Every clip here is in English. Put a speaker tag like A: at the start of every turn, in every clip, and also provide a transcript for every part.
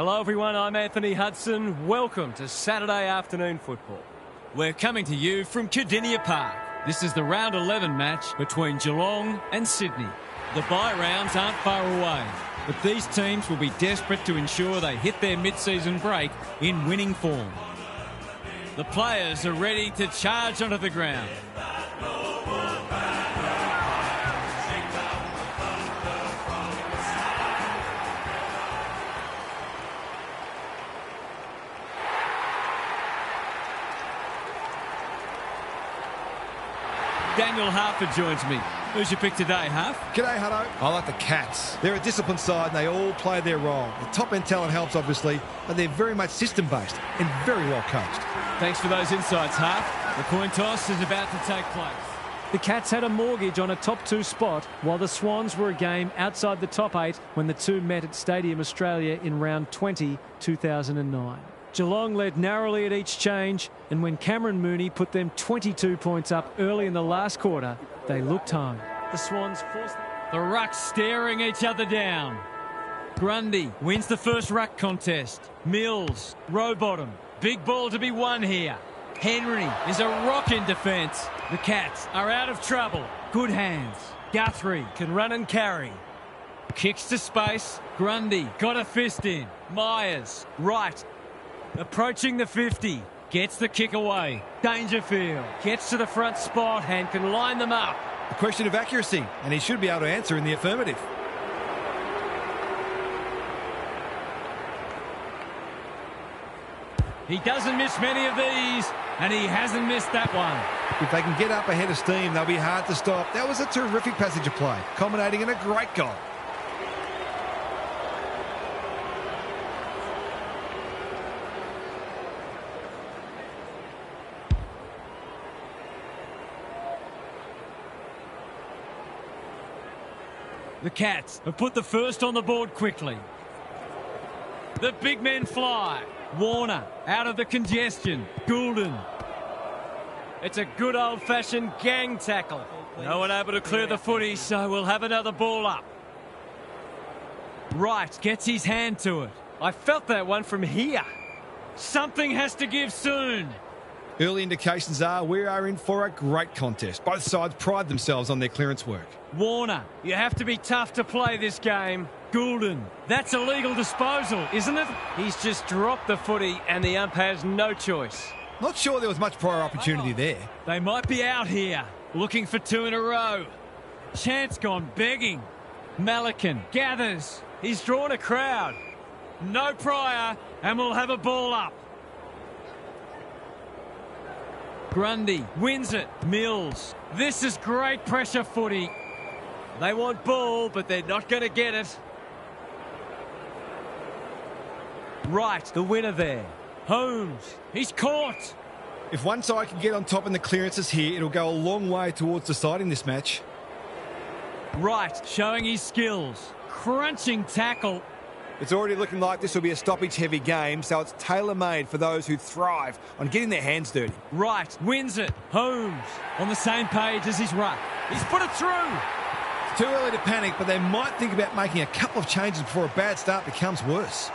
A: Hello everyone, I'm Anthony Hudson. Welcome to Saturday afternoon football.
B: We're coming to you from Cardinia Park. This is the round 11 match between Geelong and Sydney. The bye rounds aren't far away, but these teams will be desperate to ensure they hit their mid-season break in winning form. The players are ready to charge onto the ground. Daniel Harford joins me. Who's your pick today, Harf?
C: G'day, Hutto. I like the Cats. They're a disciplined side and they all play their role. The top-end talent helps, obviously, but they're very much system-based and very well coached.
B: Thanks for those insights, Harf. The coin toss is about to take place.
A: The Cats had a mortgage on a top 2 spot, while the Swans were a game outside the top 8 when the two met at Stadium Australia in round 20, 2009. Geelong led narrowly at each change, and when Cameron Mooney put them 22 points up early in the last quarter, they looked home. The Swans forced
B: the rucks staring each other down. Grundy wins the first ruck contest. Mills, Rowbottom, big ball to be won here. Henry is a rock in defence. The Cats are out of trouble. Good hands. Guthrie can run and carry. Kicks to space. Grundy got a fist in. Myers, right. Approaching the 50. Gets the kick away. Dangerfield gets to the front spot and can line them up.
C: A question of accuracy, and he should be able to answer in the affirmative.
B: He doesn't miss many of these, and he hasn't missed that one.
C: If they can get up ahead of steam, they'll be hard to stop. That was a terrific passage of play, culminating in a great goal.
B: The Cats have put the first on the board quickly. The big men fly. Warner out of the congestion. Goulden. It's a good old-fashioned gang tackle. No one able to clear the footy, so we'll have another ball up. Wright gets his hand to it.
A: I felt that one from here.
B: Something has to give soon.
C: Early indications are we are in for a great contest. Both sides pride themselves on their clearance work.
B: Warner, you have to be tough to play this game. Goulden, that's a legal disposal, isn't it?
A: He's just dropped the footy and the ump has no choice.
C: Not sure there was much prior opportunity there.
B: They might be out here, looking for 2 in a row. Chance gone begging. Malikan gathers. He's drawn a crowd. No prior, and we'll have a ball up. Grundy wins it. Mills. This is great pressure footy. They want ball, but they're not going to get it. Right, the winner there. Holmes. He's caught.
C: If one side can get on top in the clearances here, it'll go a long way towards deciding this match.
B: Right, showing his skills. Crunching tackle.
C: It's already looking like this will be a stoppage-heavy game, so it's tailor-made for those who thrive on getting their hands dirty.
B: Right, wins it. Holmes on the same page as his ruck. He's put it through.
C: It's too early to panic, but they might think about making a couple of changes before a bad start becomes worse.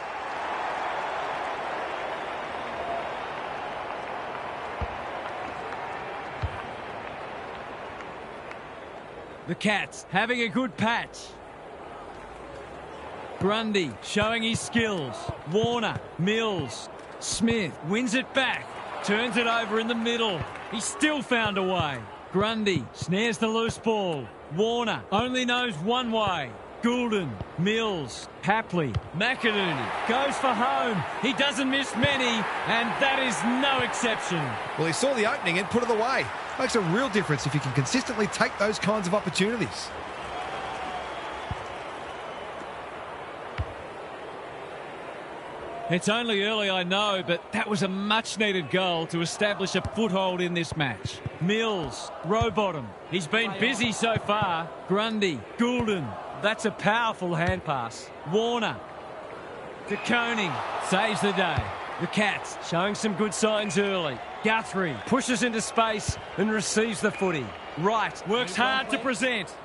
B: The Cats having a good patch. Grundy showing his skills. Warner, Mills, Smith wins it back. Turns it over in the middle. He's still found a way. Grundy snares the loose ball. Warner only knows one way. Goulden, Mills, Hapley, McInerney goes for home. He doesn't miss many, and that is no exception.
C: Well, he saw the opening and put it away. Makes a real difference if you can consistently take those kinds of opportunities.
B: It's only early, I know, but that was a much-needed goal to establish a foothold in this match. Mills, Rowbottom. He's been busy so far. Grundy, Goulden. That's a powerful hand pass. Warner. De Koning saves the day. The Cats showing some good signs early. Guthrie pushes into space and receives the footy. Wright works hard to present.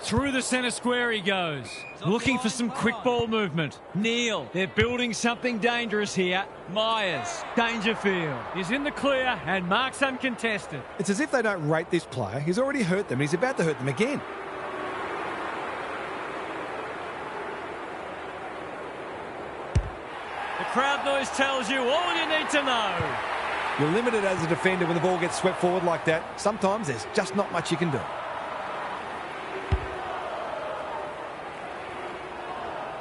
B: Through the centre square he goes. Looking for some quick ball movement. Neal, they're building something dangerous here. Myers, Dangerfield is in the clear and marks uncontested.
C: It's as if they don't rate this player. He's already hurt them and he's about to hurt them again.
B: The crowd noise tells you all you need to know.
C: You're limited as a defender when the ball gets swept forward like that. Sometimes there's just not much you can do.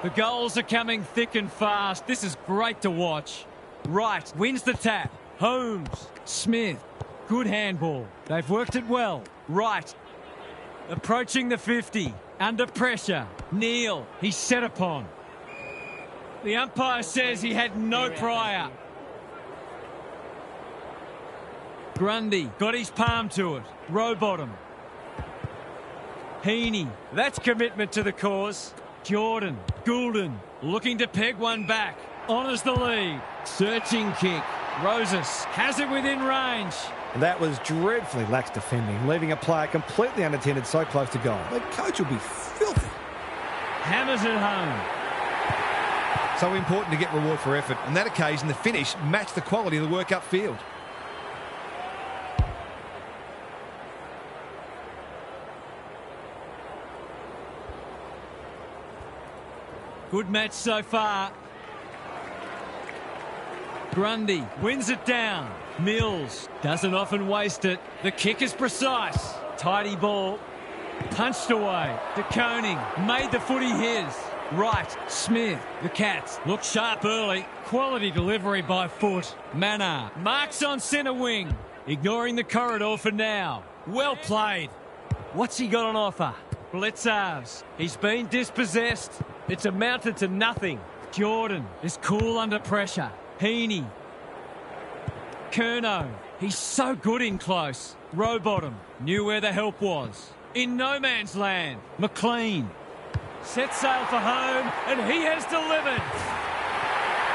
B: The goals are coming thick and fast. This is great to watch. Wright wins the tap. Holmes, Smith, good handball. They've worked it well. Wright approaching the 50. Under pressure. Neal, he's set upon. The umpire says he had no prior. Grundy got his palm to it. Rowbottom. Heaney, that's commitment to the cause. Jordan, Goulden, looking to peg one back. Honours the lead. Searching kick. Rosas has it within range.
C: And that was dreadfully lax defending, leaving a player completely unattended so close to goal. The coach will be filthy.
B: Hammers it home.
C: So important to get reward for effort. On that occasion, the finish matched the quality of the work upfield.
B: Good match so far. Grundy wins it down. Mills doesn't often waste it. The kick is precise. Tidy ball. Punched away. De Koning made the footy his. Wright, Smith, the Cats look sharp early. Quality delivery by foot. Mannar marks on centre wing. Ignoring the corridor for now. Well played. What's he got on offer? Bledsoe's. He's been dispossessed. It's amounted to nothing. Jordan is cool under pressure. Heaney. Curnow. He's so good in close. Rowbottom knew where the help was. In no man's land. McLean. Set sail for home, and he has delivered.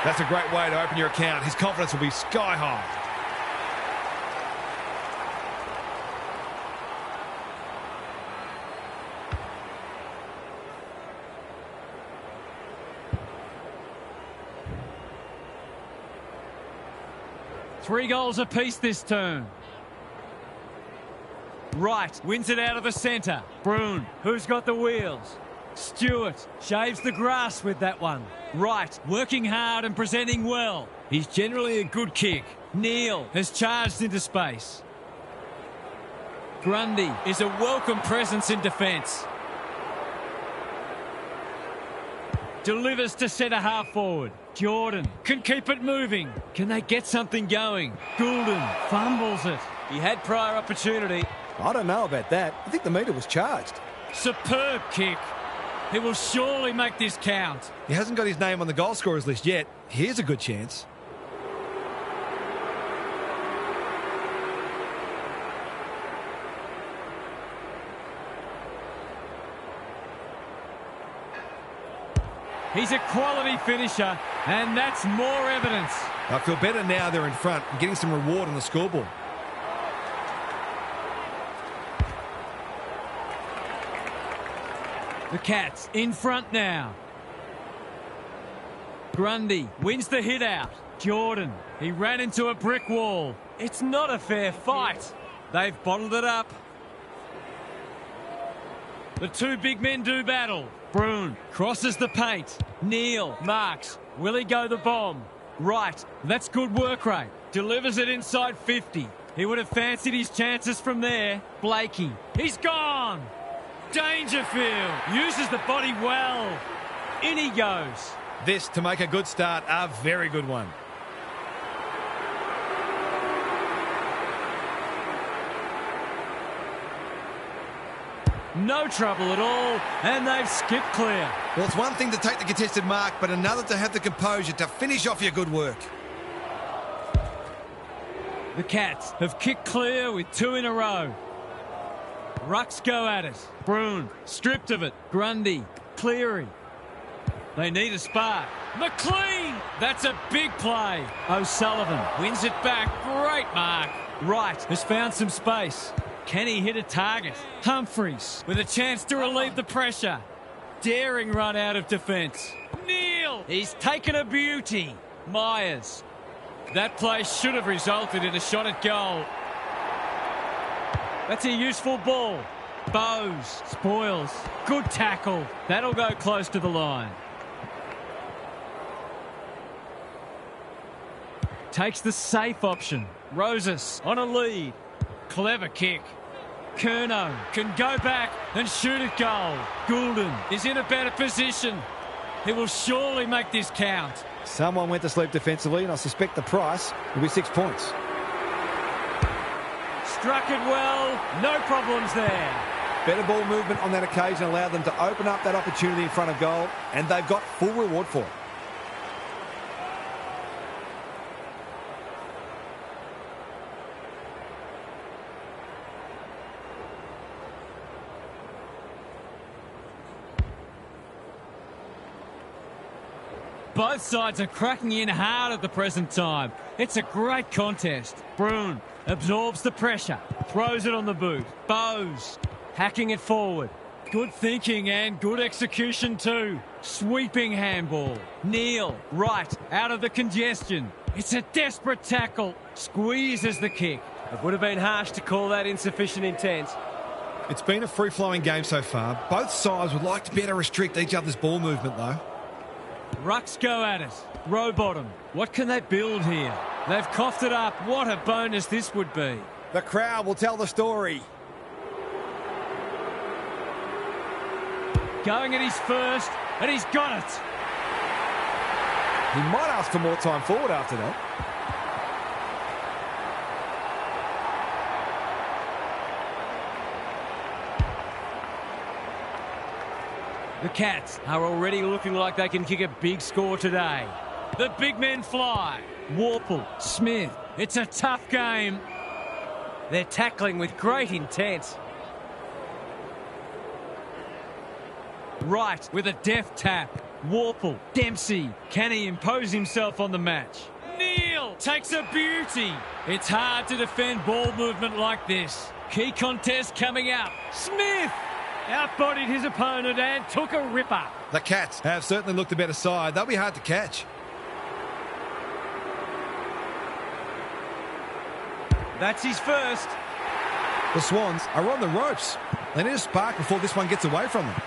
C: That's a great way to open your account. His confidence will be sky high.
B: Three goals apiece this turn. Wright wins it out of the centre. Broon, who's got the wheels? Stewart shaves the grass with that one. Wright working hard and presenting well. He's generally a good kick. Neal has charged into space. Grundy is a welcome presence in defence. Delivers to centre half forward. Jordan can keep it moving. Can they get something going? Goulden fumbles it. He had prior opportunity.
C: I don't know about that. I think the meter was charged.
B: Superb kick. He will surely make this count.
C: He hasn't got his name on the goal scorers list yet. Here's a good chance.
B: He's a quality finisher, and that's more evidence.
C: I feel better now they're in front and getting some reward on the scoreboard.
B: The Cats in front now. Grundy wins the hit out. Jordan, he ran into a brick wall. It's not a fair fight. They've bottled it up. The two big men do battle. Broon crosses the paint. Neal marks. Will he go the bomb? Right, that's good work rate. Delivers it inside 50. He would have fancied his chances from there. Blakey, he's gone. Dangerfield uses the body well. In he goes.
C: This, to make a good start, a very good one.
B: No trouble at all, and they've skipped clear.
C: Well, it's one thing to take the contested mark, but another to have the composure to finish off your good work.
B: The Cats have kicked clear with two in a row. Rucks go at it. Broon stripped of it. Grundy, Cleary. They need a spark. McLean! That's a big play. O'Sullivan wins it back. Great mark. Wright has found some space. Can he hit a target? Humphries with a chance to relieve the pressure. Daring run out of defence. Neil! He's taken a beauty. Myers. That play should have resulted in a shot at goal. That's a useful ball. Bowes. Spoils. Good tackle. That'll go close to the line. Takes the safe option. Rosas on a lead. Clever kick. Curnow can go back and shoot at goal. Goulden is in a better position. He will surely make this count.
C: Someone went to sleep defensively, and I suspect the price will be 6 points.
B: Struck it well. No problems there.
C: Better ball movement on that occasion allowed them to open up that opportunity in front of goal, and they've got full reward for it.
B: Both sides are cracking in hard at the present time. It's a great contest. Bruhn absorbs the pressure, throws it on the boot. Bowes hacking it forward. Good thinking and good execution too. Sweeping handball. Neil, right, out of the congestion. It's a desperate tackle. Squeezes the kick.
A: It would have been harsh to call that insufficient intent.
C: It's been a free-flowing game so far. Both sides would like to better restrict each other's ball movement, though.
B: Rucks go at it. Row bottom. What can they build here? They've coughed it up. What a bonus this would be.
C: The crowd will tell the story.
B: Going at his first, and he's got it.
C: He might ask for more time forward after that.
B: The Cats are already looking like they can kick a big score today. The big men fly. Warple, Smith. It's a tough game.
A: They're tackling with great intent.
B: Right with a deft tap. Warple, Dempsey. Can he impose himself on the match? Neil takes a beauty. It's hard to defend ball movement like this. Key contest coming up. Smith outbodied his opponent and took a ripper.
C: The Cats have certainly looked the better side. They'll be hard to catch.
A: That's his first.
C: The Swans are on the ropes. They need a spark before this one gets away from them.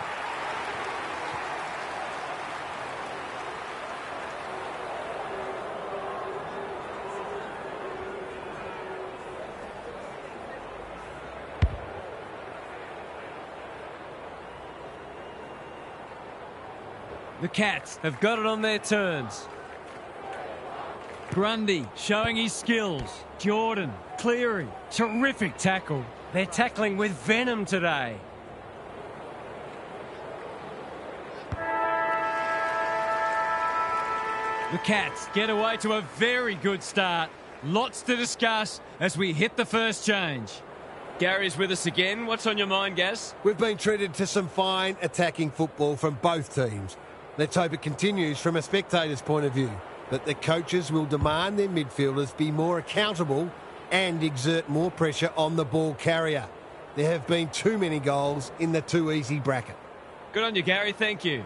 B: The Cats have got it on their turns. Grundy showing his skills. Jordan, Cleary, terrific tackle.
A: They're tackling with venom today.
B: The Cats get away to a very good start. Lots to discuss as we hit the first change.
A: Gary's with us again. What's on your mind, Gaz?
D: We've been treated to some fine attacking football from both teams. Let's hope it continues from a spectator's point of view, that the coaches will demand their midfielders be more accountable and exert more pressure on the ball carrier. There have been too many goals in the too easy bracket.
A: Good on you, Gary. Thank you.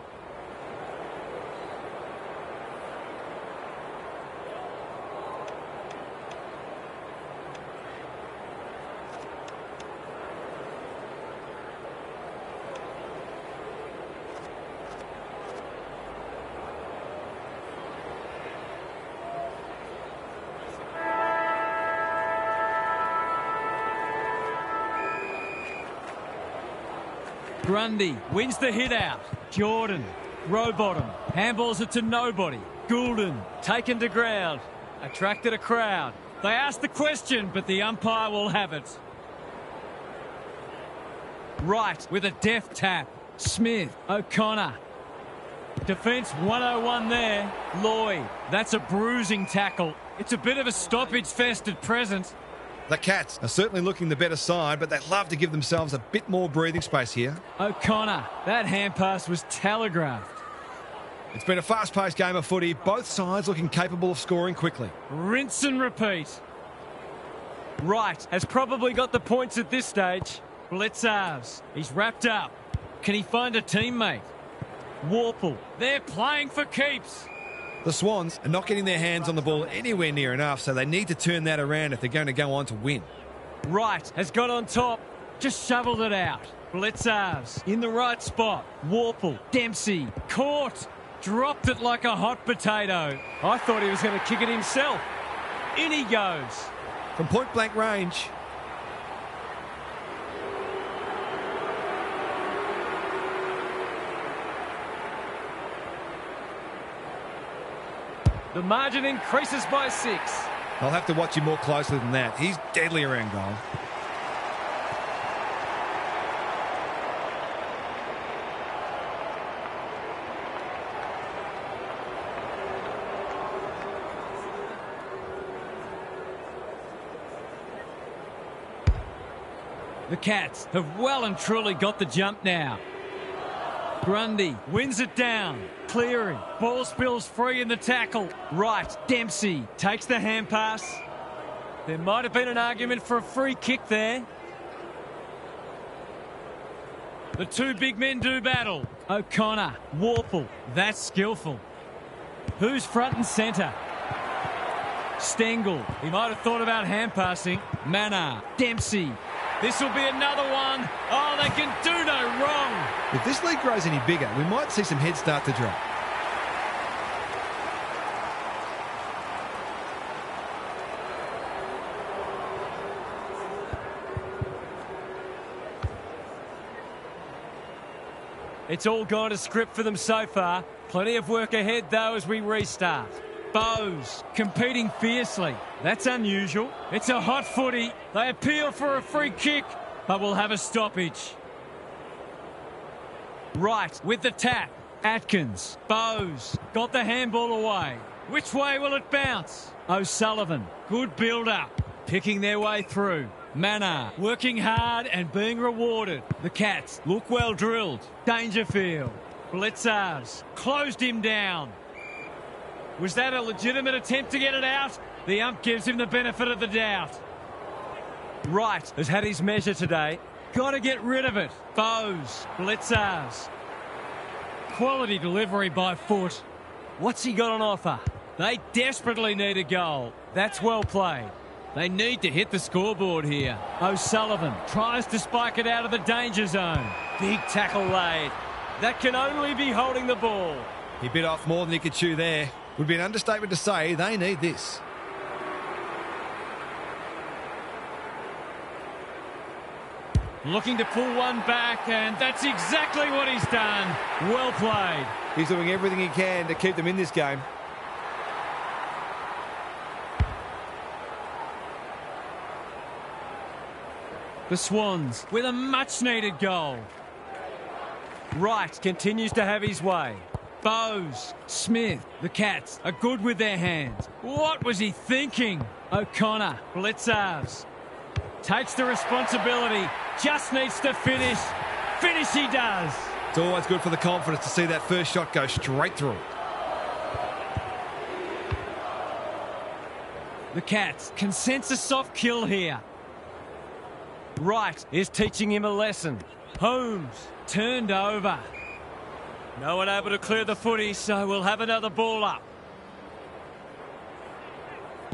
B: Grundy wins the hit out. Jordan, row bottom, handballs it to nobody. Goulden taken to ground, attracted a crowd. They asked the question, but the umpire will have it. Right with a deft tap. Smith, O'Connor. Defence 101 there. Lloyd, that's a bruising tackle. It's a bit of a stoppage fest at present.
C: The Cats are certainly looking the better side, but they'd love to give themselves a bit more breathing space here.
B: O'Connor, that hand pass was telegraphed.
C: It's been a fast-paced game of footy, both sides looking capable of scoring quickly.
B: Rinse and repeat. Wright has probably got the points at this stage. Blitzars. He's wrapped up. Can he find a teammate? Warple. They're playing for keeps.
C: The Swans are not getting their hands on the ball anywhere near enough, so they need to turn that around if they're going to go on to win.
B: Wright has got on top. Just shoveled it out. Blitzars in the right spot. Warple. Dempsey. Caught. Dropped it like a hot potato. I thought he was going to kick it himself. In he goes.
C: From point-blank range.
B: The margin increases by 6.
C: I'll have to watch him more closely than that. He's deadly around goal.
B: The Cats have well and truly got the jump now. Grundy wins it down. Clearing. Ball spills free in the tackle. Right. Dempsey takes the hand pass. There might have been an argument for a free kick there. The two big men do battle. O'Connor. Warple. That's skillful. Who's front and centre? Stengel. He might have thought about hand passing. Mannar. Dempsey. This will be another one. Oh, they can do no wrong.
C: If this league grows any bigger, we might see some heads start to drop.
B: It's all gone to script for them so far. Plenty of work ahead, though, as we restart. Bowes competing fiercely. That's unusual. It's a hot footy. They appeal for a free kick, but we'll have a stoppage. Wright with the tap. Atkins. Bowes got the handball away. Which way will it bounce? O'Sullivan. Good build-up. Picking their way through. Mannar working hard and being rewarded. The Cats look well drilled. Dangerfield. Blitzars closed him down. Was that a legitimate attempt to get it out? The ump gives him the benefit of the doubt. Wright has had his measure today. Got to get rid of it. Bowes. Blitzars. Quality delivery by foot. What's he got on offer? They desperately need a goal. That's well played. They need to hit the scoreboard here. O'Sullivan tries to spike it out of the danger zone. Big tackle laid. That can only be holding the ball.
C: He bit off more than he could chew there. Would be an understatement to say they need this.
B: Looking to pull one back, and that's exactly what he's done. Well played.
C: He's doing everything he can to keep them in this game.
B: The Swans with a much-needed goal. Wright continues to have his way. Bowes, Smith, the Cats are good with their hands. What was he thinking? O'Connor, Blitzars, takes the responsibility, just needs to finish. Finish he does.
C: It's always good for the confidence to see that first shot go straight through.
B: The Cats can sense a soft kill here. Wright is teaching him a lesson. Holmes turned over. No one able to clear the footy, so we'll have another ball up.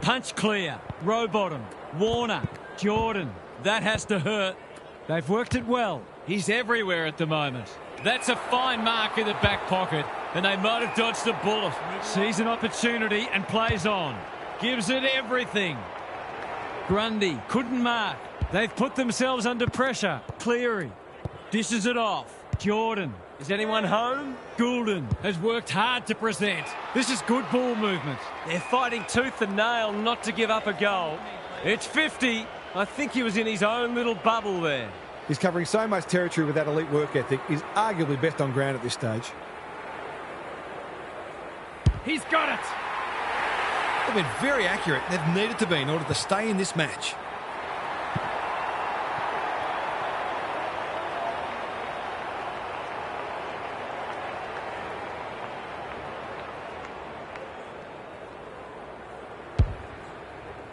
B: Punch clear. Rowbottom. Warner. Jordan. That has to hurt. They've worked it well. He's everywhere at the moment. That's a fine mark in the back pocket, and they might have dodged a bullet. Sees an opportunity and plays on. Gives it everything. Grundy couldn't mark. They've put themselves under pressure. Cleary dishes it off. Jordan. Is anyone home? Goulden has worked hard to present. This is good ball movement. They're fighting tooth and nail not to give up a goal. It's 50. I think he was in his own little bubble there.
C: He's covering so much territory with that elite work ethic. He's arguably best on ground at this stage.
B: He's got it.
C: They've been very accurate. They've needed to be in order to stay in this match.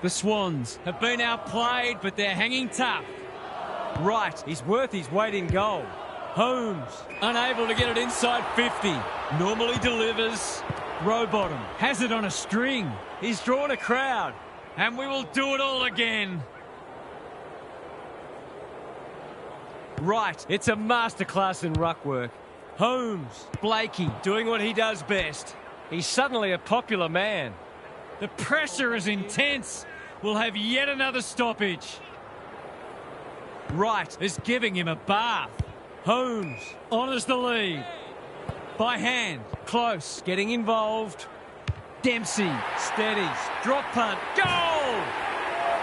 B: The Swans have been outplayed, but they're hanging tough. Right, he's worth his weight in gold. Holmes, unable to get it inside 50. Normally delivers. Rowbottom has it on a string. He's drawn a crowd. And we will do it all again. Right, it's a masterclass in ruck work. Holmes, Blakey, doing what he does best. He's suddenly a popular man. The pressure is intense. We'll have yet another stoppage. Wright is giving him a bath. Holmes honours the lead. By hand, close, getting involved. Dempsey steadies, drop punt, goal!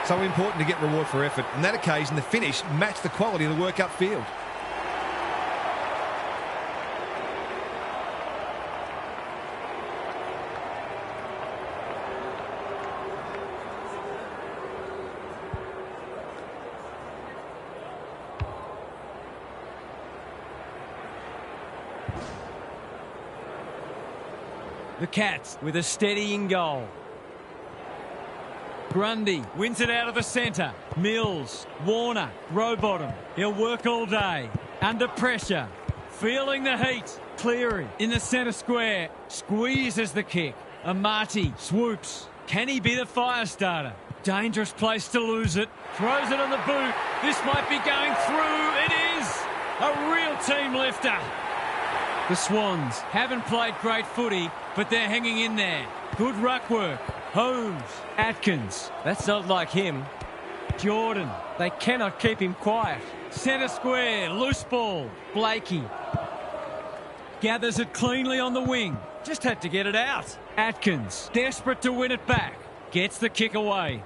C: So important to get reward for effort. On that occasion, the finish matched the quality of the work upfield.
B: The Cats with a steadying goal. Grundy wins it out of the centre. Mills, Warner, Rowbottom. He'll work all day. Under pressure. Feeling the heat. Cleary in the centre square. Squeezes the kick. Amati swoops. Can he be the fire starter? Dangerous place to lose it. Throws it on the boot. This might be going through. It is. A real team lifter. The Swans haven't played great footy, but they're hanging in there. Good ruck work. Holmes, Atkins. That's not like him. Jordan. They cannot keep him quiet. Centre square. Loose ball. Blakey. Gathers it cleanly on the wing. Just had to get it out. Atkins. Desperate to win it back. Gets the kick away.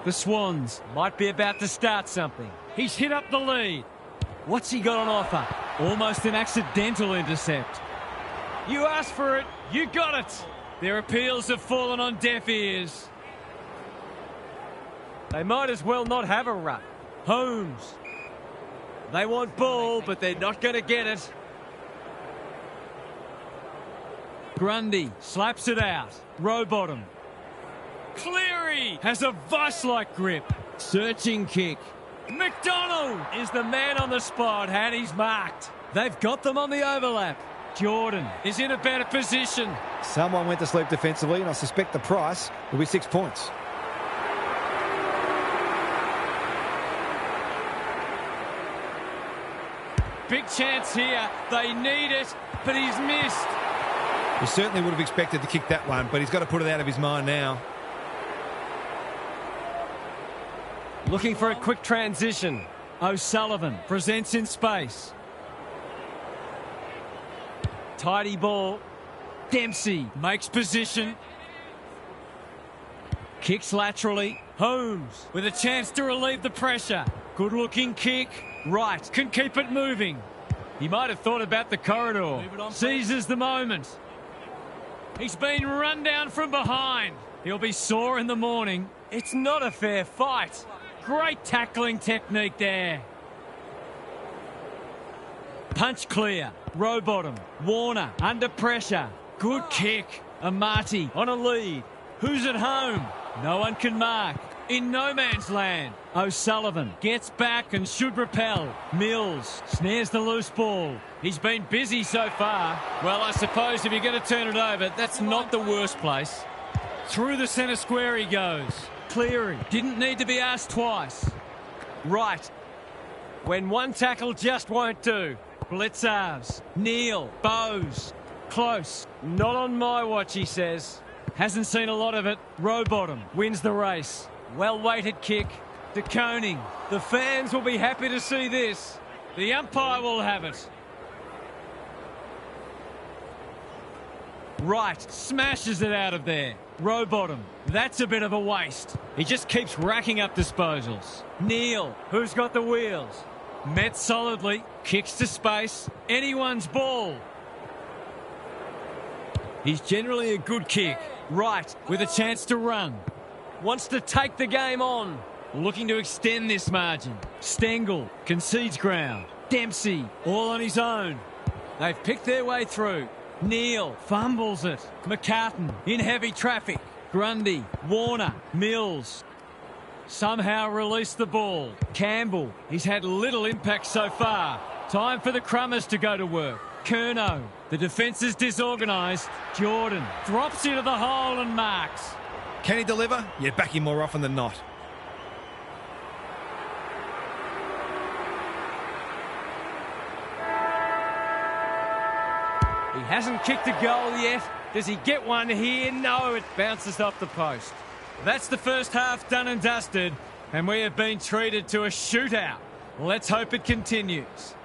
B: The Swans might be about to start something. He's hit up the lead. What's he got on offer? Almost an accidental intercept. You asked for it, you got it. Their appeals have fallen on deaf ears. They might as well not have a ruck. Holmes. They want ball, but they're not going to get it. Grundy slaps it out. Rowbottom. Cleary has a vice-like grip. Searching kick. McDonald is the man on the spot, and he's marked. They've got them on the overlap. Jordan is in a better position.
C: Someone went to sleep defensively, and I suspect the price will be 6 points.
B: Big chance here. They need it, but he's missed.
C: He certainly would have expected to kick that one, but he's got to put it out of his mind now.
B: Looking for a quick transition. O'Sullivan presents in space. Tidy ball. Dempsey makes position. Kicks laterally. Holmes with a chance to relieve the pressure. Good looking kick. Wright can keep it moving. He might have thought about the corridor. Seizes the moment. He's been run down from behind. He'll be sore in the morning. It's not a fair fight. Great tackling technique there. Punch clear. Rowbottom. Warner under pressure. Good kick. Amati on a lead. Who's at home? No one can mark. In no man's land. O'Sullivan gets back and should repel. Mills snares the loose ball. He's been busy so far. Well, I suppose if you're going to turn it over, that's not the worst place. Through the centre square he goes. Cleary didn't need to be asked twice. Right. When one tackle just won't do. Blitzarves. Neal. Bowes. Close. Not on my watch, he says. Hasn't seen a lot of it. Rowbottom wins the race. Well-weighted kick. De Koning. The fans will be happy to see this. The umpire will have it. Wright smashes it out of there. Rowbottom. That's a bit of a waste. He just keeps racking up disposals. Neal. Who's got the wheels? Met solidly. Kicks to space. Anyone's ball. He's generally a good kick. Wright with a chance to run. Wants to take the game on. Looking to extend this margin. Stengel concedes ground. Dempsey all on his own. They've picked their way through. Neal fumbles it. McCartan in heavy traffic. Grundy, Warner, Mills. Somehow released the ball. Campbell, he's had little impact so far. Time for the Crummers to go to work. Curnow, the defence is disorganised. Jordan drops into the hole and marks.
C: Can he deliver? You back him more often than not.
A: He hasn't kicked a goal yet. Does he get one here? No, it bounces off the post.
B: That's the first half done and dusted, and we have been treated to a shootout. Let's hope it continues.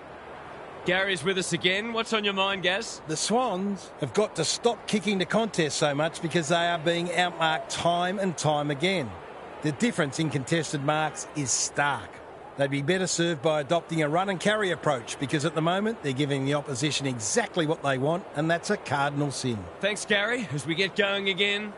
E: Gary's with us again. What's on your mind, Gaz?
F: The Swans have got to stop kicking the contest so much because they are being outmarked time and time again. The difference in contested marks is stark. They'd be better served by adopting a run and carry approach because at the moment they're giving the opposition exactly what they want, and that's a cardinal sin.
E: Thanks, Gary. As we get going again.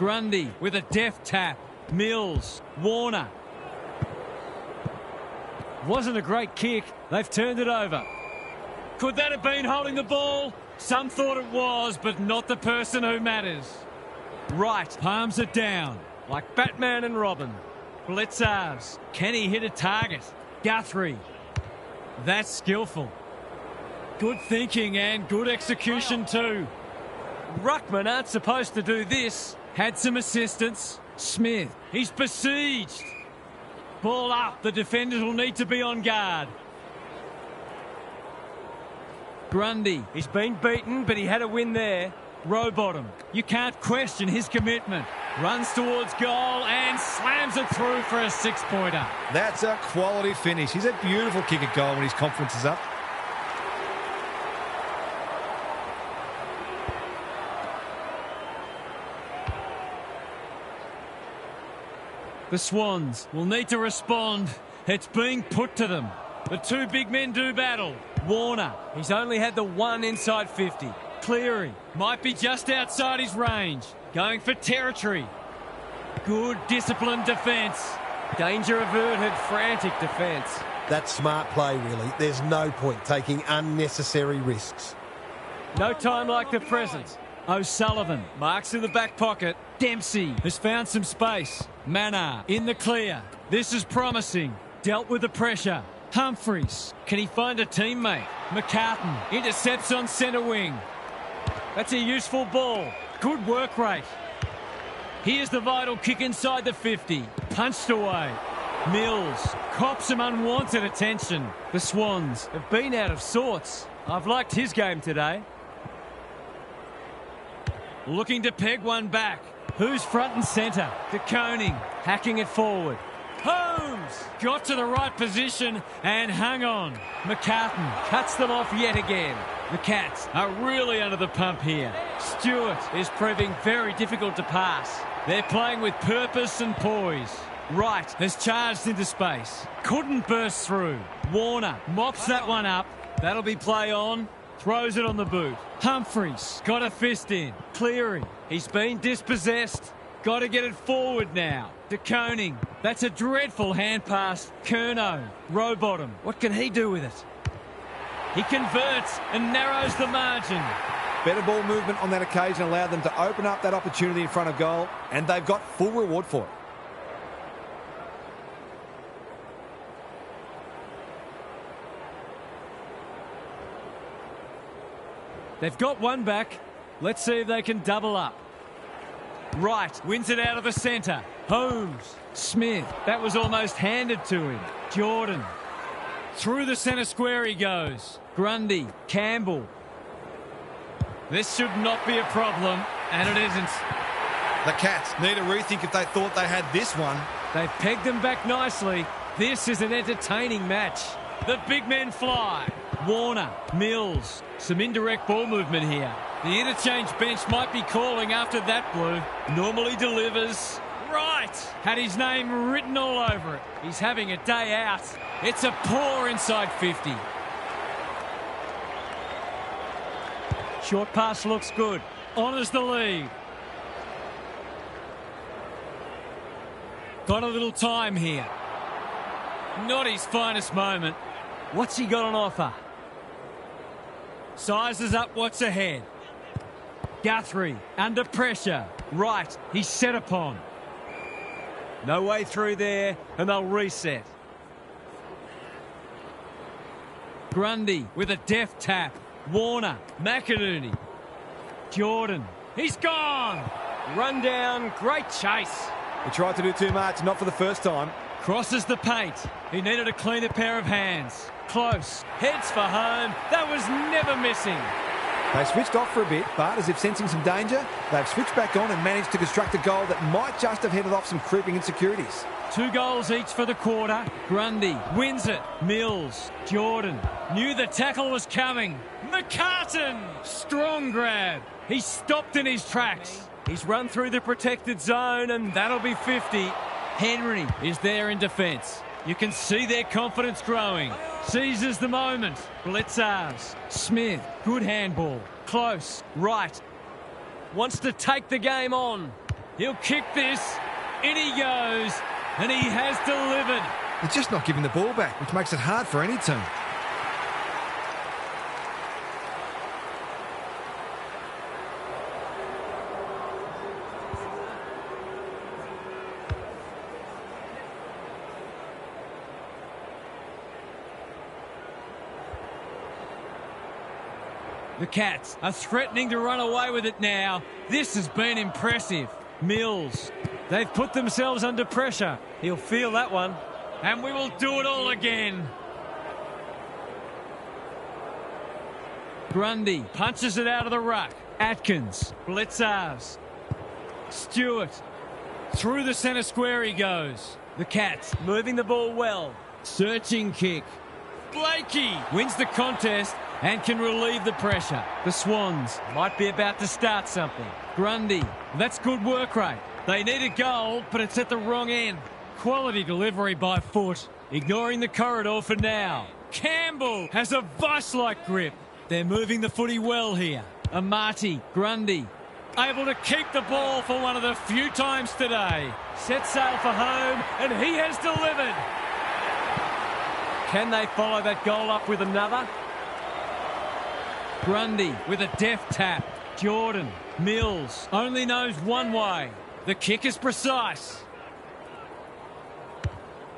B: Grundy with a deft tap. Mills, Warner.
A: Wasn't a great kick. They've turned it over.
B: Could that have been holding the ball? Some thought it was, but not the person who matters. Right, palms it down.
A: Like Batman and Robin.
B: Blitzars. Can he hit a target? Guthrie. That's skillful. Good thinking and good execution too.
A: Ruckman aren't supposed to do this.
B: Had some assistance. Smith. He's besieged. Ball up. The defenders will need to be on guard. Grundy.
A: He's been beaten, but he had a win there.
B: Rowbottom. You can't question his commitment. Runs towards goal and slams it through for a six-pointer.
C: That's a quality finish. He's a beautiful kick at goal when his confidence is up.
B: The Swans will need to respond. It's being put to them. The two big men do battle. Warner, he's only had the one inside 50. Cleary might be just outside his range. Going for territory. Good disciplined defence.
A: Danger averted, frantic defence.
D: That's smart play, really. There's no point taking unnecessary risks.
A: No time like the present.
B: O'Sullivan marks in the back pocket. Dempsey has found some space. Mannar in the clear. This is promising. Dealt with the pressure. Humphreys. Can he find a teammate? McCartan intercepts on centre wing. That's a useful ball. Good work rate. Here's the vital kick inside the 50. Punched away. Mills cops some unwanted attention.
A: The Swans have been out of sorts. I've liked his game today.
B: Looking to peg one back. Who's front and centre? De Koning hacking it forward. Holmes got to the right position and hung on. McCartan cuts them off yet again. The Cats are really under the pump here. Stewart is proving very difficult to pass. They're playing with purpose and poise. Wright has charged into space. Couldn't burst through. Warner mops that one up. That'll be play on. Throws it on the boot. Humphreys got a fist in. Cleary, he's been dispossessed. Got to get it forward now. De Koning, that's a dreadful hand pass. Curnow, Rowbottom, what can he do with it? He converts and narrows the margin.
C: Better ball movement on that occasion allowed them to open up that opportunity in front of goal, and they've got full reward for it.
A: They've got one back. Let's see if they can double up.
B: Wright wins it out of the centre. Holmes. Smith. That was almost handed to him. Jordan. Through the centre square he goes. Grundy. Campbell. This should not be a problem, and it isn't.
C: The Cats need a rethink if they thought they had this one.
A: They've pegged them back nicely. This is an entertaining match.
B: The big men fly. Warner, Mills, some indirect ball movement here. The interchange bench might be calling after that blue. Normally delivers. Right. Had his name written all over it. He's having a day out. It's a poor inside 50. Short pass looks good. Honours the lead. Got a little time here. Not his finest moment. What's he got on offer? Sizes up what's ahead. Guthrie under pressure. Right, he's set upon. No way through there, and they'll reset. Grundy with a deft tap. Warner, McInerney. Jordan, he's gone.
E: Run down, great chase.
G: He tried to do too much, not for the first time.
B: Crosses the paint. He needed a cleaner pair of hands. Close. Heads for home. That was never missing.
C: They switched off for a bit, but as if sensing some danger, they've switched back on and managed to construct a goal that might just have headed off some creeping insecurities.
B: 2 goals each for the quarter. Grundy wins it. Mills. Jordan knew the tackle was coming. McCartan. Strong grab. He stopped in his tracks. He's run through the protected zone, and that'll be 50. Henry is there in defence. You can see their confidence growing. Seizes the moment. Blitzars. Smith. Good handball. Close. Right. Wants to take the game on. He'll kick this. In he goes. And he has delivered.
C: They're just not giving the ball back, which makes it hard for any team.
B: The Cats are threatening to run away with it now. This has been impressive. Mills. They've put themselves under pressure. He'll feel that one. And we will do it all again. Grundy punches it out of the ruck. Atkins. Blitzars. Stewart. Through the centre square he goes. The Cats moving the ball well. Searching kick. Blakey wins the contest and can relieve the pressure. The Swans might be about to start something. Grundy, that's good work rate. They need a goal, but it's at the wrong end. Quality delivery by foot. Ignoring the corridor for now. Campbell has a vice-like grip. They're moving the footy well here. Amati, Grundy, able to keep the ball for one of the few times today. Set sail for home, and he has delivered. Can they follow that goal up with another? Grundy with a deft tap. Jordan, Mills, only knows one way. The kick is precise.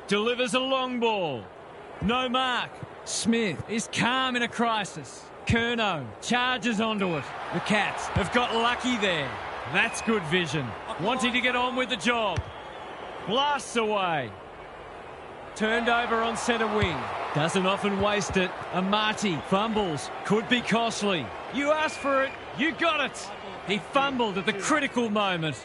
B: Delivers a long ball. No mark. Smith is calm in a crisis. Curnow charges onto it. The Cats have got lucky there. That's good vision. Wanting to get on with the job. Blasts away. Turned over on centre wing. Doesn't often waste it. Amati fumbles. Could be costly. You asked for it. You got it. He fumbled at the critical moment.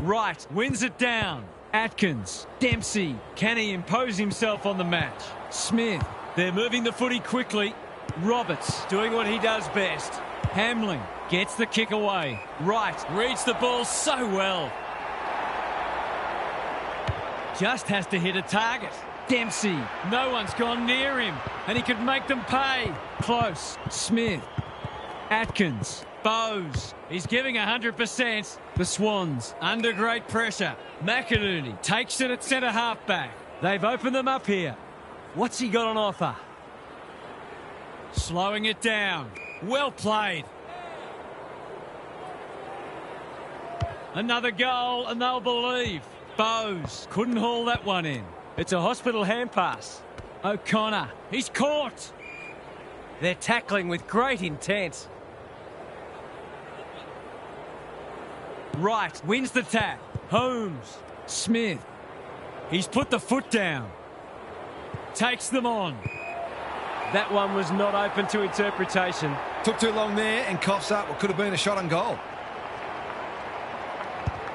B: Wright wins it down. Atkins. Dempsey. Can he impose himself on the match? Smith. They're moving the footy quickly. Roberts doing what he does best. Hamling gets the kick away. Wright reads the ball so well. Just has to hit a target. Dempsey. No one's gone near him. And he could make them pay. Close. Smith. Atkins. Bowes. He's giving 100%. The Swans under great pressure. McInerney takes it at centre halfback. They've opened them up here. What's he got on offer? Slowing it down. Well played. Another goal and they'll believe. Bowes couldn't haul that one in. It's a hospital hand pass. O'Connor. He's caught. They're tackling with great intent. Wright wins the tap. Holmes. Smith. He's put the foot down. Takes them on. That one was not open to interpretation.
C: Took too long there and coughs up what could have been a shot on goal.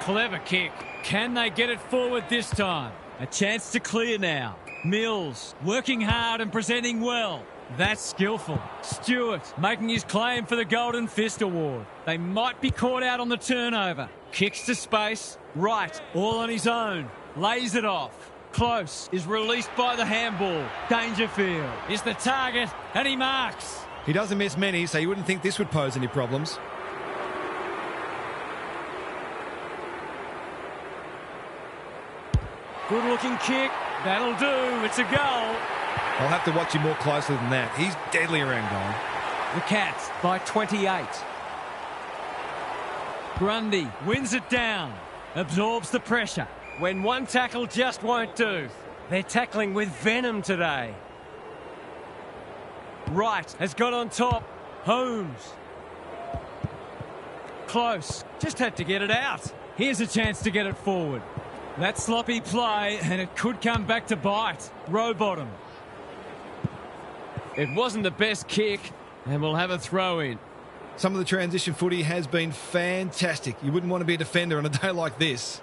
B: Clever kick. Can they get it forward this time? A chance to clear now. Mills working hard and presenting well. That's skillful. Stewart making his claim for the Golden Fist Award. They might be caught out on the turnover. Kicks to space. Wright all on his own. Lays it off. Close is released by the handball. Dangerfield is the target and he marks.
C: He doesn't miss many, so you wouldn't think this would pose any problems.
B: Good-looking kick. That'll do. It's a goal.
C: I'll have to watch him more closely than that. He's deadly around goal.
B: The Cats by 28. Grundy wins it down. Absorbs the pressure.
E: When one tackle just won't do. They're tackling with venom today.
B: Wright has got on top. Holmes. Close. Just had to get it out. Here's a chance to get it forward. That sloppy play, and it could come back to bite. Rowbottom.
E: It wasn't the best kick, and we'll have a throw in.
C: Some of the transition footy has been fantastic. You wouldn't want to be a defender on a day like this.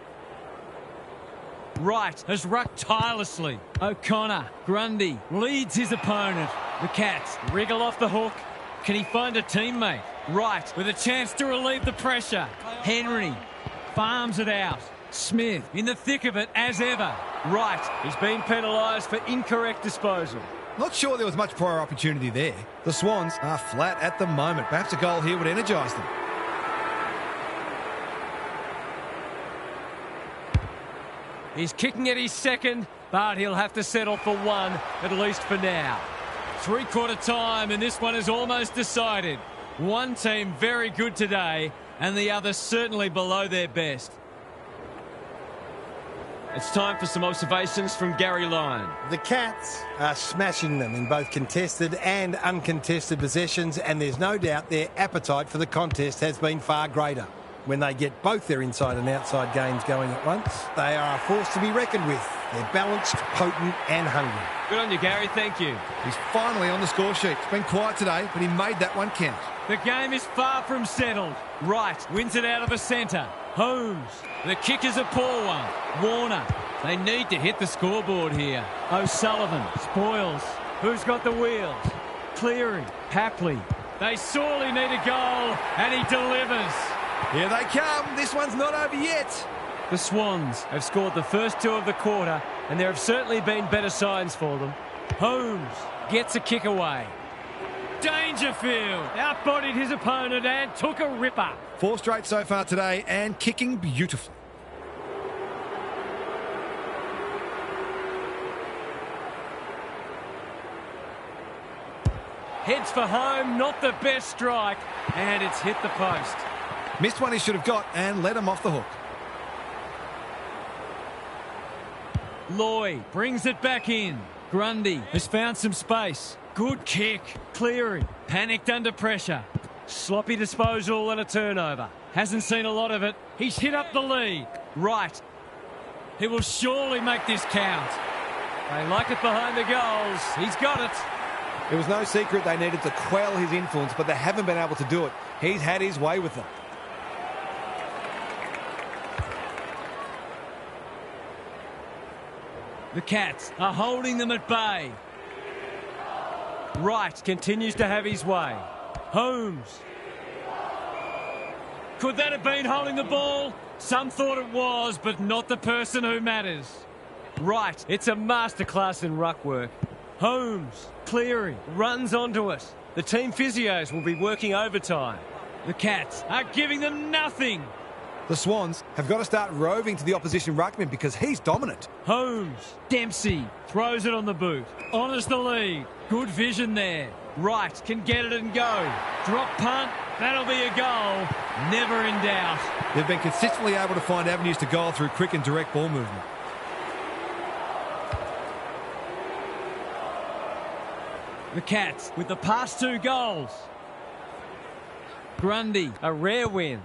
B: Wright has rucked tirelessly. O'Connor. Grundy leads his opponent. The Cats wriggle off the hook. Can he find a teammate? Wright with a chance to relieve the pressure. Henry farms it out. Smith in the thick of it as ever. Wright,
E: He's been penalised for incorrect disposal.
C: Not sure there was much prior opportunity there. The Swans are flat at the moment. Perhaps a goal here would energise them.
E: He's kicking at his second, but he'll have to settle for one, at least for now.
B: three-quarter time, and this one is almost decided. One team very good today, and the other certainly below their best.
E: It's time for some observations from Gary Lyon.
F: The Cats are smashing them in both contested and uncontested possessions, and there's no doubt their appetite for the contest has been far greater. When they get both their inside and outside games going at once, they are a force to be reckoned with. They're balanced, potent and hungry.
E: Good on you, Gary. Thank you.
C: He's finally on the score sheet. It's been quiet today, but he made that one count.
B: The game is far from settled. Wright wins it out of the centre. Holmes. The kick is a poor one. Warner. They need to hit the scoreboard here. O'Sullivan. Spoils. Who's got the wheels? Cleary. Papley. They sorely need a goal, and he delivers.
C: Here they come. This one's not over yet.
E: The Swans have scored the first two of the quarter, and there have certainly been better signs for them.
B: Holmes
E: Gets a kick away.
B: Dangerfield outbodied his opponent and took a ripper.
C: 4 straight so far today and kicking beautifully.
B: Heads for home, not the best strike, and it's hit the post.
C: Missed one he should have got and let him off the hook.
B: Lloyd brings it back in. Grundy has found some space. Good kick. Cleary panicked under pressure. Sloppy disposal and a turnover. Hasn't seen a lot of it. He's hit up the lead. Right. He will surely make this count. They like it behind the goals. He's got it.
G: It was no secret they needed to quell his influence, but they haven't been able to do it. He's had his way with them.
B: The Cats are holding them at bay. Wright continues to have his way. Holmes. Could that have been holding the ball? Some thought it was, but not the person who matters. Wright.
E: It's a masterclass in ruck work.
B: Holmes. Cleary runs onto it.
E: The team physios will be working overtime.
B: The Cats are giving them nothing.
G: The Swans have got to start roving to the opposition ruckman because he's dominant.
B: Holmes. Dempsey throws it on the boot. Honours the lead. Good vision there. Wright can get it and go. Drop punt. That'll be a goal. Never in doubt.
C: They've been consistently able to find avenues to goal through quick and direct ball movement.
B: The Cats with the past 2 goals. Grundy,
E: A rare win.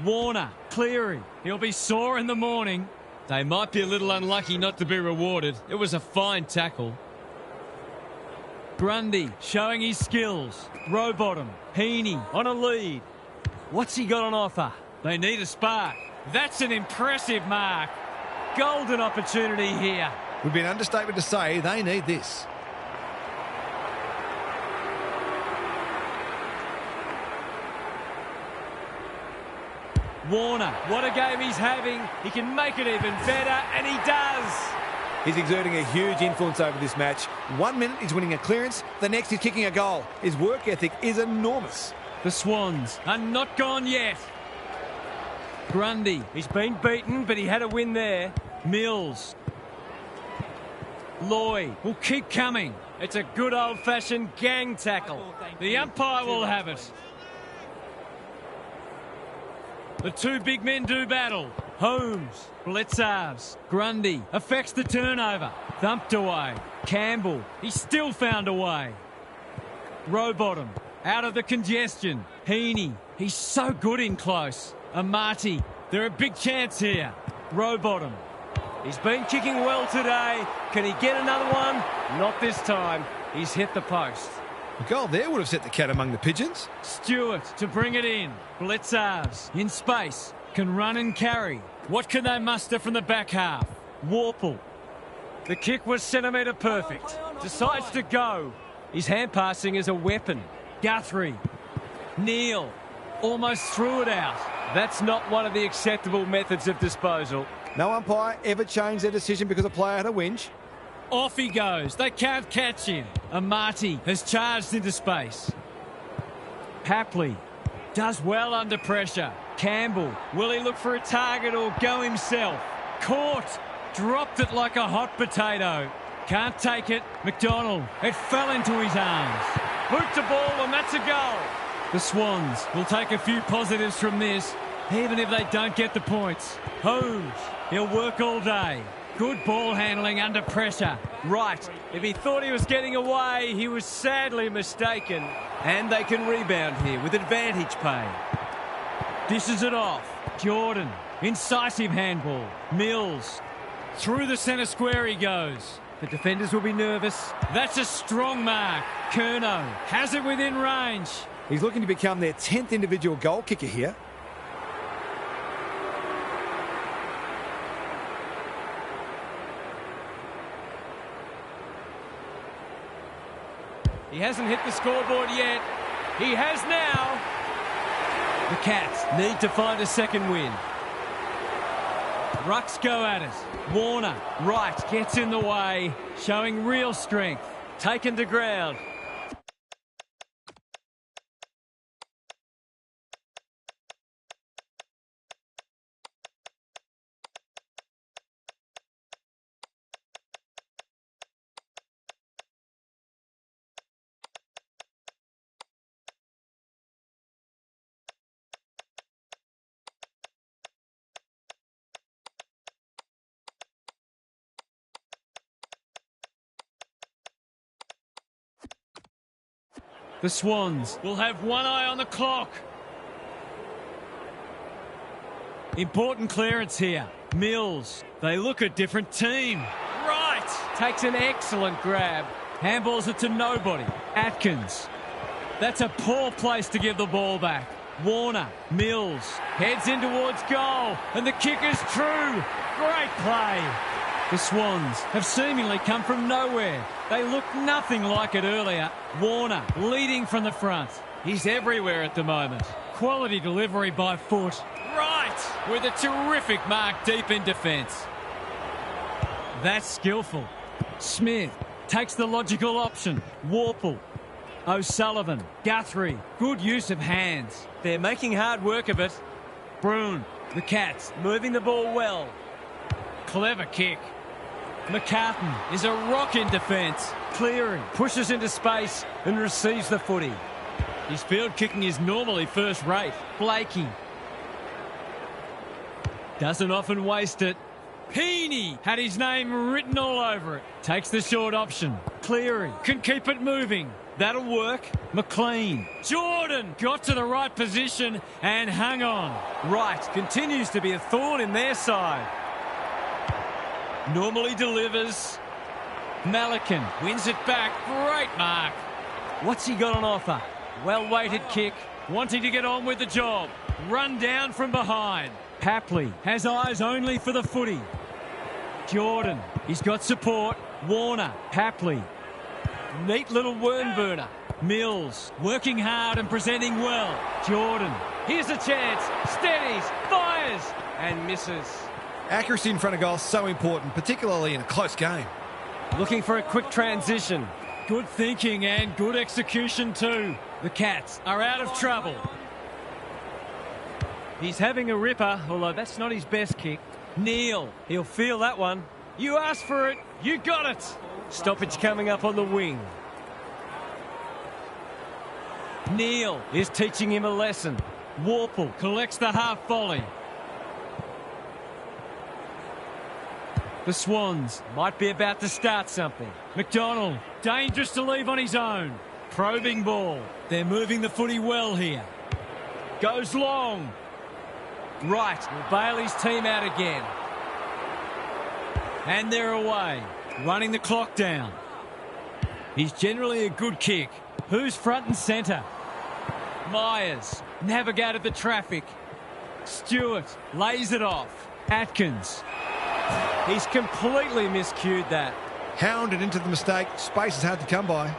B: Warner, Cleary. He'll be sore in the morning.
E: They might be a little unlucky not to be rewarded. It was a fine tackle.
B: Grundy showing his skills. Rowbottom, Heaney on a lead.
E: What's he got on offer?
B: They need a spark. That's an impressive mark. Golden opportunity here.
C: Would be an understatement to say they need this.
B: Warner, what a game he's having. He can make it even better, and he does.
G: He's exerting a huge influence over this match. 1 minute he's winning a clearance, the next he's kicking a goal. His work ethic is enormous.
B: The Swans are not gone yet. Grundy, he's been beaten, but he had a win there. Mills. Lloyd will keep coming. It's a good old-fashioned gang tackle. The umpire will have it. The two big men do battle. Holmes, Bledsoe, Grundy affects the turnover. Thumped away. Campbell, he's still found a way. Rowbottom, out of the congestion. Heaney, he's so good in close. Amati, they're a big chance here. Rowbottom, he's been kicking well today. Can he get another one? Not this time. He's hit the post.
C: A goal there would have set the cat among the pigeons.
B: Stewart to bring it in. Bledsoe in space. Can run and carry. What can they muster from the back half? Warple. The kick was centimetre perfect. Decides to go. His hand passing is a weapon. Guthrie. Neal. Almost threw it out. That's not one of the acceptable methods of disposal.
G: No umpire ever changed their decision because a player had a whinge.
B: Off he goes. They can't catch him. Amati has charged into space. Papley does well under pressure. Campbell, will he look for a target or go himself? Caught. Dropped it like a hot potato. Can't take it. McDonald. It fell into his arms. Boot the ball and that's a goal. The Swans will take a few positives from this, even if they don't get the points. Holmes, he'll work all day. Good ball handling under pressure. Right, if he thought he was getting away, he was sadly mistaken. And they can rebound here with advantage pay. Dishes it off. Jordan, incisive handball. Mills, through the centre square he goes. The defenders will be nervous. That's a strong mark. Curnow has it within range.
G: He's looking to become their 10th individual goal kicker here.
B: He hasn't hit the scoreboard yet. He has now. The Cats need to find a second win. Rucks go at it. Warner, right, gets in the way, showing real strength. Taken to ground. The Swans will have one eye on the clock. Important clearance here. Mills, they look a different team. Right, takes an excellent grab. Handballs it to nobody. Atkins, that's a poor place to give the ball back. Warner, Mills, heads in towards goal, and the kick is true. Great play. The Swans have seemingly come from nowhere. They looked nothing like it earlier. Warner leading from the front. He's everywhere at the moment. Quality delivery by foot. Right, with a terrific mark deep in defence. That's skillful. Smith takes the logical option. Warple. O'Sullivan. Guthrie. Good use of hands. They're making hard work of it. Broon. The Cats moving the ball well. Clever kick. McCartan is a rock in defence. Clearing, pushes into space and receives the footy. His field kicking is normally first rate. Blakey doesn't often waste it. Heaney had his name written all over it. Takes the short option. Cleary can keep it moving. That'll work. McLean. Jordan got to the right position and hung on. Wright continues to be a thorn in their side. Normally delivers. Malikan wins it back. Great mark. What's he got on offer? Well-weighted kick. Wanting to get on with the job. Run down from behind. Papley has eyes only for the footy. Jordan, he's got support. Warner, Papley. Neat little worm burner. Mills working hard and presenting well. Jordan, here's a chance. Steadies, fires and misses.
C: Accuracy in front of goal is so important, particularly in a close game.
E: Looking for a quick transition.
B: Good thinking and good execution too. The Cats are out of trouble.
E: He's having a ripper, although that's not his best kick.
B: Neil,
E: He'll feel that one.
B: you asked for it. You got it.
E: Stoppage coming up on the wing.
B: Neil
E: Is teaching him a lesson.
B: Warple collects the half volley.
E: The Swans might be about to start something.
B: McDonald, dangerous to leave on his own. Probing ball. They're moving the footy well here. Goes long.
E: Right, will bail his team out again.
B: And they're away. Running the clock down. He's generally a good kick. Who's front and centre? Myers navigated the traffic. Stewart lays it off. Atkins.
E: He's completely miscued that.
C: Hounded into the mistake. Space is hard to come by.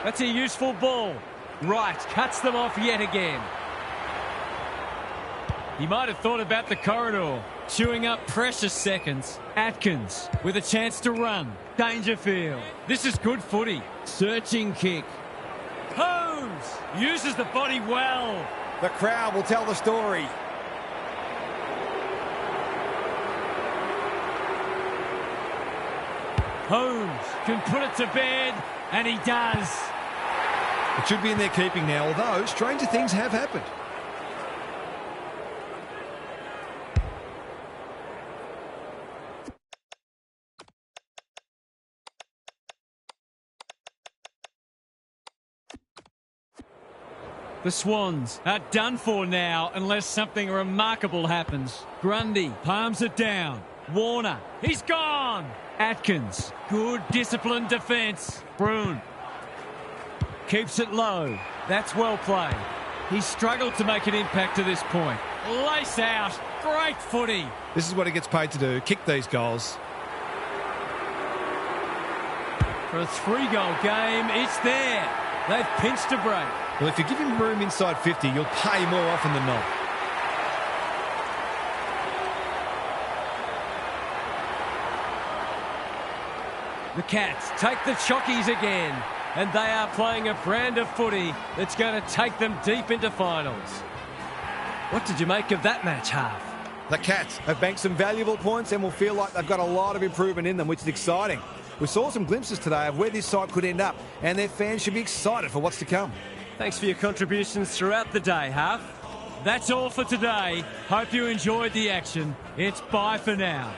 E: That's a useful ball. Right, cuts them off yet again.
B: He might have thought about the corridor. Chewing up precious seconds. Atkins with a chance to run. Dangerfield. This is good footy. Searching kick. Holmes uses the body well.
G: The crowd will tell the story.
B: Holmes can put it to bed, and he does.
C: It should be in their keeping now, although stranger things have happened.
B: The Swans are done for now unless something remarkable happens. Grundy palms it down. Warner, he's gone. Atkins, good disciplined defence. Bruin keeps it low.
E: That's well played.
B: He's struggled to make an impact to this point. Lace out, great footy.
C: This is what he gets paid to do, kick these goals.
B: For a 3-goal game, it's there. They've pinched a break.
C: Well, if you give him room inside 50, you'll pay more often than not.
E: The Cats take the chockies again, and they are playing a brand of footy that's going to take them deep into finals. What did you make of that match, Half?
G: The Cats have banked some valuable points and will feel like they've got a lot of improvement in them, which is exciting. We saw some glimpses today of where this side could end up, and their fans should be excited for what's to come.
E: Thanks for your contributions throughout the day, Half.
B: That's all for today. Hope you enjoyed the action. It's bye for now.